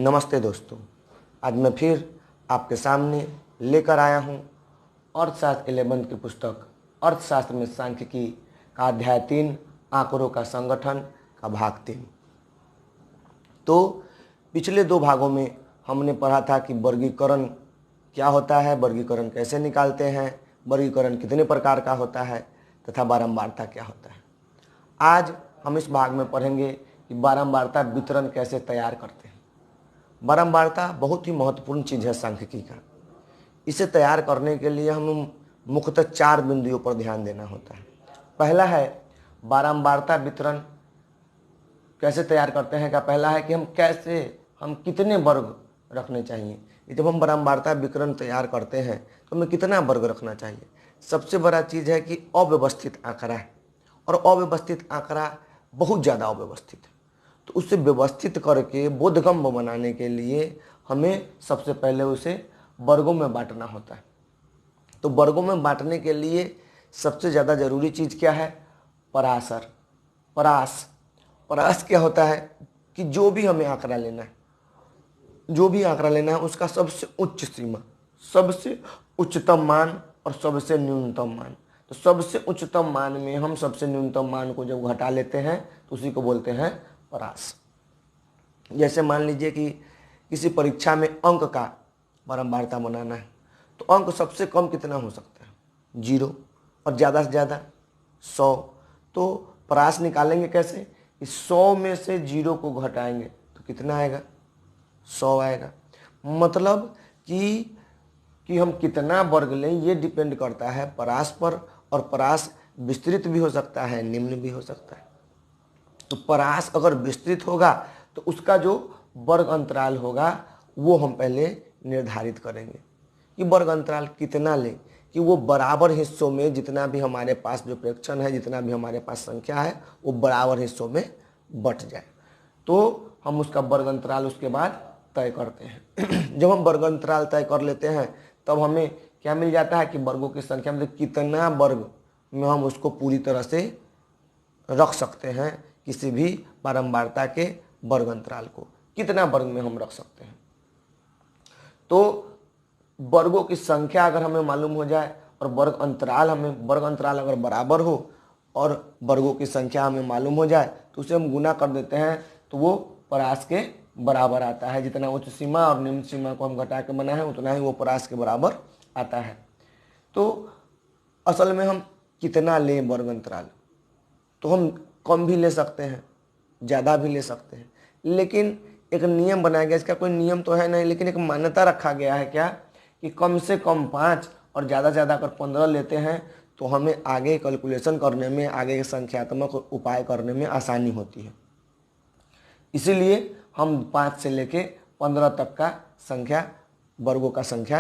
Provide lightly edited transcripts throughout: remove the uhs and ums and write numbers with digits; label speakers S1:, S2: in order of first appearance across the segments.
S1: नमस्ते दोस्तों, आज मैं फिर आपके सामने लेकर आया हूँ अर्थशास्त्र 11th की पुस्तक अर्थशास्त्र में सांख्यिकी का अध्याय 3 आंकड़ों का संगठन का भाग 3। तो पिछले 2 भागों में हमने पढ़ा था कि वर्गीकरण क्या होता है, वर्गीकरण कैसे निकालते हैं, वर्गीकरण कितने प्रकार का होता है तथा बारंबारता क्या होता है। आज हम इस भाग में पढ़ेंगे कि बारंबारता वितरण कैसे तैयार करते हैं। बारंबारता बहुत ही महत्वपूर्ण चीज़ है सांख्यिकी का। इसे तैयार करने के लिए हम मुख्यतः 4 बिंदुओं पर ध्यान देना होता है। पहला है बारंबारता वितरण कैसे तैयार करते हैं का पहला है कि हम कितने वर्ग रखने चाहिए। जब हम बारंबारता वितरण तैयार करते हैं तो हमें कितना वर्ग रखना चाहिए। सबसे बड़ा चीज़ है कि अव्यवस्थित आंकड़ा है और अव्यवस्थित आंकड़ा बहुत ज़्यादा अव्यवस्थित है, तो उसे व्यवस्थित करके बोधगम्य बनाने के लिए हमें सबसे पहले उसे वर्गों में बांटना होता है। तो वर्गों में बांटने के लिए सबसे ज़्यादा ज़रूरी चीज़ क्या है? पराशर। परास क्या होता है कि जो भी हमें आंकड़ा लेना है उसका सबसे उच्च सीमा, सबसे उच्चतम मान और सबसे न्यूनतम मान। तो सबसे उच्चतम मान में हम सबसे न्यूनतम मान को जब घटा लेते हैं तो उसी को बोलते हैं परास। जैसे मान लीजिए कि किसी परीक्षा में अंक का बारंबारता बनाना है, तो अंक सबसे कम कितना हो सकता है? 0 और ज़्यादा से ज़्यादा 100। तो परास निकालेंगे कैसे? इस 100 में से 0 को घटाएंगे तो कितना आएगा? 100 आएगा। मतलब कि हम कितना वर्ग लें ये डिपेंड करता है परास पर, और परास विस्तृत भी हो सकता है, निम्न भी हो सकता है। तो परास अगर विस्तृत होगा तो उसका जो वर्ग अंतराल होगा वो हम पहले निर्धारित करेंगे कि वर्ग अंतराल कितना लें कि वो बराबर हिस्सों में, जितना भी हमारे पास जो प्रेक्षण है, जितना भी हमारे पास संख्या है, वो बराबर हिस्सों में बट जाए। तो हम उसका वर्ग अंतराल उसके बाद तय करते हैं। जब हम वर्ग अंतराल तय कर लेते हैं तब हमें क्या मिल जाता है कि वर्गों की संख्या, मतलब कितना वर्ग में हम उसको पूरी तरह से रख सकते हैं, किसी भी बारंबारता के वर्ग अंतराल को कितना वर्ग में हम रख सकते हैं। तो वर्गों की संख्या अगर हमें मालूम हो जाए और वर्ग अंतराल अगर बराबर हो और वर्गों की संख्या हमें मालूम हो जाए तो उसे हम गुना कर देते हैं तो वो परास के बराबर आता है। जितना उच्च सीमा और निम्न सीमा को हम घटा के बनाए हैं उतना ही वो परास के बराबर आता है। तो असल में हम कितना लें वर्ग अंतराल, तो हम कम भी ले सकते हैं, ज़्यादा भी ले सकते हैं, लेकिन एक नियम बनाया गया। इसका कोई नियम तो है नहीं, लेकिन एक मान्यता रखा गया है क्या कि कम से कम 5 और ज़्यादा से ज़्यादा अगर 15 लेते हैं तो हमें आगे कैलकुलेशन करने में, आगे संख्यात्मक उपाय करने में आसानी होती है। इसीलिए हम 5 से लेके 15 तक का संख्या, वर्गों का संख्या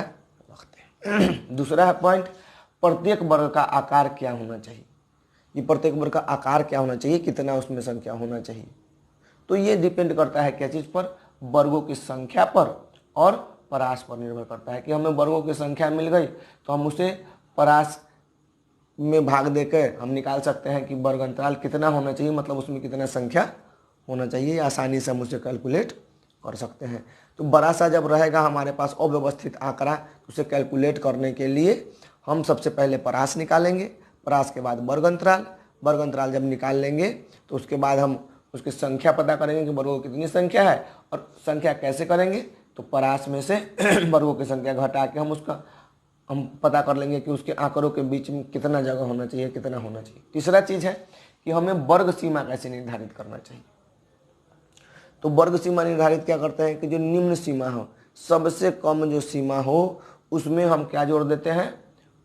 S1: रखते हैं। दूसरा है पॉइंट, प्रत्येक वर्ग का आकार क्या होना चाहिए। ये प्रत्येक वर्ग का आकार क्या होना चाहिए, कितना उसमें संख्या होना चाहिए। तो ये डिपेंड करता है क्या चीज़ पर? वर्गों की संख्या पर और परास पर निर्भर करता है कि हमें वर्गों की संख्या मिल गई तो हम उसे परास में भाग देकर हम निकाल सकते हैं कि वर्ग अंतराल कितना होना चाहिए, मतलब उसमें कितना संख्या होना चाहिए। आसानी से हम उसे कैलकुलेट कर सकते हैं। तो बड़ा सा जब रहेगा हमारे पास अव्यवस्थित आंकड़ा, तो उसे कैलकुलेट करने के लिए हम सबसे पहले परास निकालेंगे, परास के बाद वर्ग अंतराल जब निकाल लेंगे तो उसके बाद हम उसकी संख्या पता करेंगे कि वर्गों की कितनी संख्या है। और संख्या कैसे करेंगे? तो परास में से वर्गों की संख्या घटा के हम पता कर लेंगे कि उसके आंकड़ों के बीच में कितना जगह होना चाहिए, कितना होना चाहिए। तीसरा चीज़ है कि हमें वर्ग सीमा कैसे निर्धारित करना चाहिए। तो वर्ग सीमा निर्धारित क्या करते हैं कि जो निम्न सीमा हो, सबसे कम जो सीमा हो, उसमें हम क्या जोड़ देते हैं?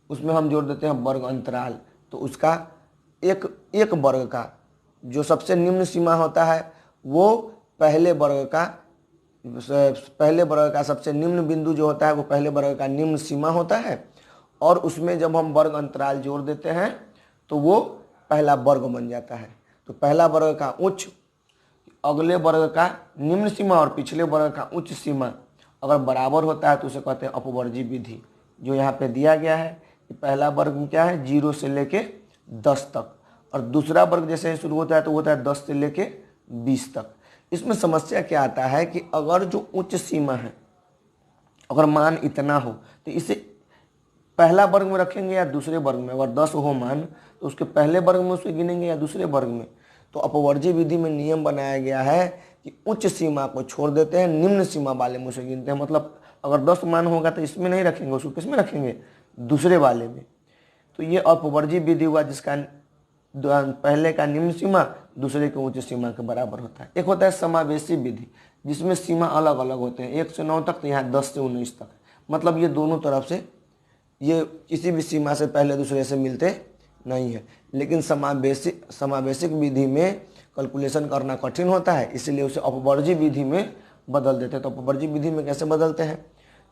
S1: उसमें हम जोड़ देते हैं वर्ग अंतराल। तो उसका एक वर्ग का जो सबसे निम्न सीमा होता है वो पहले वर्ग का सबसे निम्न बिंदु जो होता है वो पहले वर्ग का निम्न सीमा होता है, और उसमें जब हम वर्ग अंतराल जोड़ देते हैं तो वो पहला वर्ग बन जाता है। तो पहला वर्ग का उच्च, अगले वर्ग का निम्न सीमा और पिछले वर्ग का उच्च सीमा अगर बराबर होता है तो उसे कहते हैं अपवर्जी विधि, जो यहाँ पे दिया गया है कि पहला वर्ग में क्या है 0 से लेके 10 तक, और दूसरा वर्ग जैसे शुरू होता है तो होता है 10 से लेके 20 तक। इसमें समस्या क्या आता है कि अगर जो उच्च सीमा है, अगर मान इतना हो तो इसे पहला वर्ग में रखेंगे या दूसरे वर्ग में। अगर 10 हो मान तो उसके पहले वर्ग में उसे गिनेंगे या दूसरे वर्ग में। तो अपवर्ज्य विधि में नियम बनाया गया है कि उच्च सीमा को छोड़ देते हैं, निम्न सीमा वाले में उसे गिनते हैं। मतलब अगर 10 मान होगा तो इसमें नहीं रखेंगे, उसको किस में रखेंगे, दूसरे वाले में। तो ये अपवर्ज्य विधि हुआ जिसका पहले का निम्न सीमा दूसरे के उच्च सीमा के बराबर होता है। एक होता है समावेशी विधि जिसमें सीमा अलग अलग होते हैं, 1 से 9 तक, तो यहाँ 10 से 19 तक। मतलब ये दोनों तरफ से, ये किसी भी सीमा से पहले दूसरे से मिलते नहीं है। लेकिन समावेशिक विधि में कैलकुलेशन करना कठिन होता है, इसलिए उसे अपवर्ज्य विधि में बदल देते हैं। तो अपवर्ज्य विधि में कैसे बदलते हैं,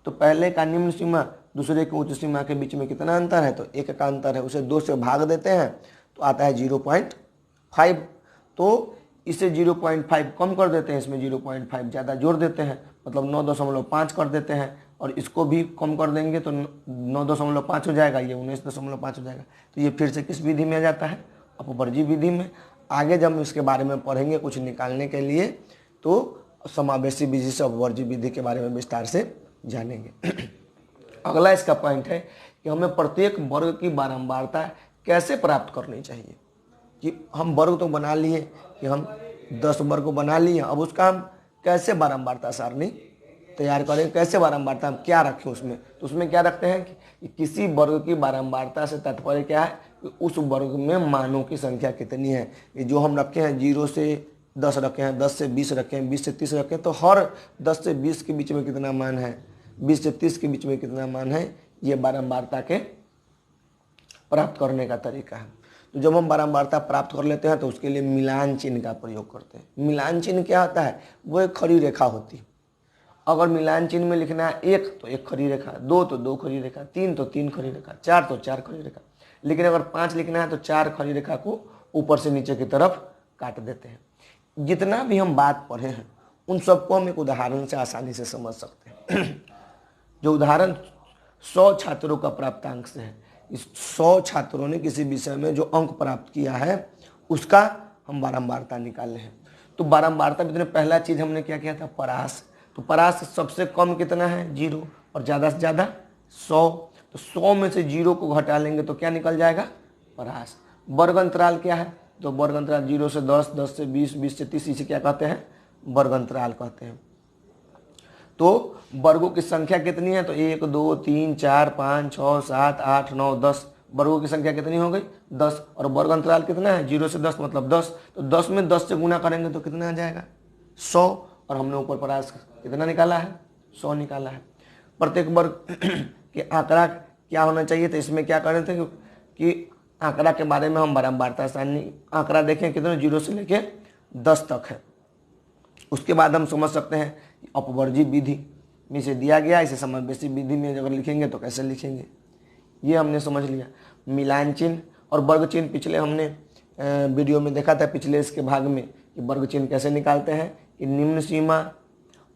S1: तो पहले का निम्न सीमा दूसरे के उच्च सीमा के बीच में कितना अंतर है, तो 1 का अंतर है, उसे 2 से भाग देते हैं तो आता है 0.5। तो इसे 0.5 कम कर देते हैं, इसमें 0.5 ज़्यादा जोड़ देते हैं, मतलब 9.5 कर देते हैं। और इसको भी कम कर देंगे तो 9.5 हो जाएगा, ये 19.5 हो जाएगा। तो ये फिर से किस विधि में आ जाता है, अपवर्ज्य विधि में। आगे जब हम इसके बारे में पढ़ेंगे कुछ निकालने के लिए तो समावेशी विधि से अपवर्ज्य विधि के बारे में विस्तार से जानेंगे। अगला इसका पॉइंट है कि हमें प्रत्येक वर्ग की बारंबारता कैसे प्राप्त करनी चाहिए। कि हम वर्ग तो बना लिए, कि हम 10 वर्ग को बना लिए, अब उसका हम कैसे बारंबारता सारणी तैयार करें, कैसे बारंबारता हम क्या रखें उसमें। तो उसमें क्या रखते हैं कि किसी वर्ग की बारंबारता से तात्पर्य क्या है कि उस वर्ग में मानों की संख्या कितनी है। ये जो हम रखे हैं 0 से 10 रखे हैं, 10 से 20 रखे हैं, 20 से 30 रखे हैं, तो हर 10 से 20 के बीच में कितना मान है, 20 से 30 के बीच में कितना मान है, ये बारंबारता के प्राप्त करने का तरीका है। तो जब हम बारंबारता प्राप्त कर लेते हैं तो उसके लिए मिलान चिन्ह का प्रयोग करते हैं। मिलान चिन्ह क्या होता है, वो एक खड़ी रेखा होती है। अगर मिलान चिन्ह में लिखना है 1 तो 1 खड़ी रेखा, 2 तो 2 खड़ी रेखा, 3 तो 3 खड़ी रेखा, 4 तो 4 खड़ी रेखा। लेकिन अगर 5 लिखना है तो 4 खड़ी रेखा को ऊपर से नीचे की तरफ काट देते हैं। जितना भी हम बात पढ़े हैं उन सबको हम एक उदाहरण से आसानी से समझ सकते हैं। जो उदाहरण 100 छात्रों का प्राप्तांक से है, इस 100 छात्रों ने किसी विषय में जो अंक प्राप्त किया है उसका हम बारंबारता निकाले हैं। तो बारंबारता में पहला चीज हमने क्या किया था, परास। तो परास सबसे कम कितना है, 0, और ज़्यादा से ज़्यादा 100। तो 100 में से 0 को घटा लेंगे तो क्या निकल जाएगा, परास। वर्ग अंतराल क्या है, तो वर्ग अंतराल 0 से 10, 10 से 20, 20 से 30, इसे क्या कहते हैं, वर्ग अंतराल कहते हैं। तो वर्गों की संख्या कितनी है, तो 1, 2, 3, 4, 5, 6, 7, 8, 9, 10 वर्गों की संख्या कितनी हो गई, 10। और वर्ग अंतराल कितना है, 0 से 10 मतलब 10। तो 10 में 10 से गुना करेंगे तो कितना आ जाएगा, 100। और हमने ऊपर परास कितना निकाला है, 100 निकाला है। प्रत्येक वर्ग के आंकड़ा क्या होना चाहिए, तो इसमें क्या कर रहे थे कि आंकड़ा के बारे में हम बारंबारता सारणी आंकड़ा देखें कितने 0 से लेके 10 तक है। उसके बाद हम समझ सकते हैं अपवर्ज्य विधि में से दिया गया, इसे समावेशी विधि में अगर लिखेंगे तो कैसे लिखेंगे, ये हमने समझ लिया। मिलान चिन्ह और वर्ग चिन्ह पिछले हमने वीडियो में देखा था, पिछले इसके भाग में, कि वर्ग चिन्ह कैसे निकालते हैं कि निम्न सीमा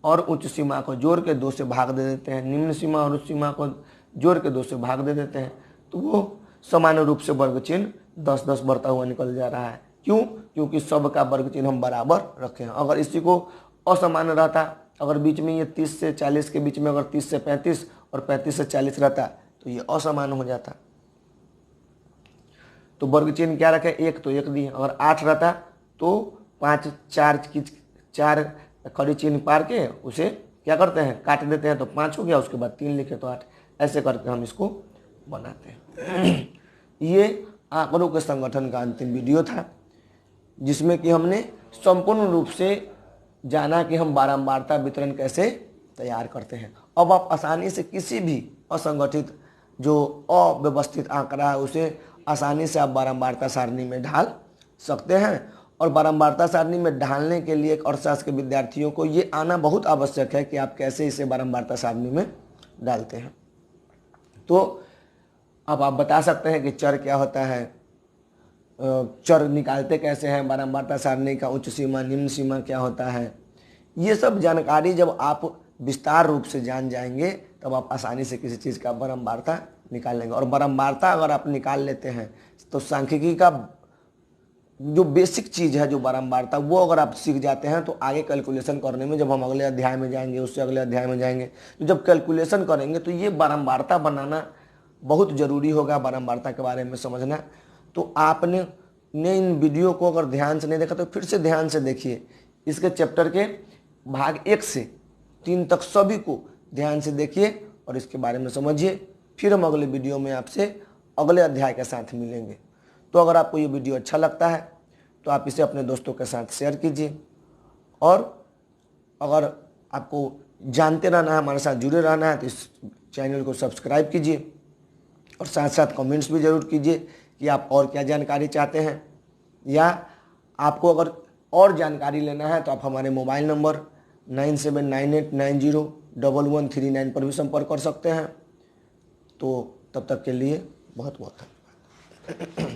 S1: और उच्च सीमा को जोड़ के 2 से भाग दे देते हैं, निम्न सीमा और उच्च सीमा को जोड़ के 2 से भाग दे देते हैं। तो वो सामान्य रूप से वर्ग चिन्ह 10-10 बढ़ता हुआ निकल जा रहा है। क्यों, क्योंकि सबका वर्ग चिन्ह हम बराबर रखे हैं। अगर इसी को असामान्य रहता, अगर बीच में ये 30 से 40 के बीच में अगर 30 से 35 और 35 से 40 रहता तो ये असामान्य हो जाता। तो वर्ग चिन्ह क्या रखे, 1 तो 1 दिए। अगर 8 रहता तो 5 4 खड़ी चिन्ह पार के उसे क्या करते हैं, काट देते हैं, तो 5 हो गया, उसके बाद 3 लिखे तो 8। ऐसे करके हम इसको बनाते हैं। ये आंकड़ों के संगठन का अंतिम वीडियो था जिसमें कि हमने संपूर्ण रूप से जाना कि हम बारंबारता वितरण कैसे तैयार करते हैं। अब आप आसानी से किसी भी असंगठित जो अव्यवस्थित आंकड़ा है उसे आसानी से आप बारंबारता सारणी में ढाल सकते हैं। और बारंबारता सारणी में ढालने के लिए एक अर्थशास्त्र के विद्यार्थियों को ये आना बहुत आवश्यक है कि आप कैसे इसे बारंबारता सारणी में डालते हैं। तो अब आप बता सकते हैं कि चर क्या होता है, चर निकालते कैसे हैं, बारंबारता सारणी का उच्च सीमा निम्न सीमा क्या होता है। ये सब जानकारी जब आप विस्तार रूप से जान जाएंगे तब आप आसानी से किसी चीज़ का बारंबारता निकाल लेंगे। और बारंबारता अगर आप निकाल लेते हैं तो सांख्यिकी का जो बेसिक चीज़ है, जो बारंबारता, वो अगर आप सीख जाते हैं तो आगे कैलकुलेशन करने में, जब हम अगले अध्याय में जाएंगे, उससे अगले अध्याय में जाएंगे, तो जब कैलकुलेशन करेंगे तो ये बारंबारता बनाना बहुत ज़रूरी होगा, बारंबारता के बारे में समझना। तो आपने इन वीडियो को अगर ध्यान से नहीं देखा तो फिर से ध्यान से देखिए, इसके चैप्टर के भाग 1 से 3 तक सभी को ध्यान से देखिए और इसके बारे में समझिए। फिर हम अगले वीडियो में आपसे अगले अध्याय के साथ मिलेंगे। तो अगर आपको ये वीडियो अच्छा लगता है तो आप इसे अपने दोस्तों के साथ शेयर कीजिए, और अगर आपको जानते रहना है, हमारे साथ जुड़े रहना है, तो इस चैनल को सब्सक्राइब कीजिए और साथ साथ कमेंट्स भी ज़रूर कीजिए कि आप और क्या जानकारी चाहते हैं, या आपको अगर और जानकारी लेना है तो आप हमारे मोबाइल नंबर 9798901139 पर भी संपर्क कर सकते हैं। तो तब तक के लिए बहुत बहुत धन्यवाद।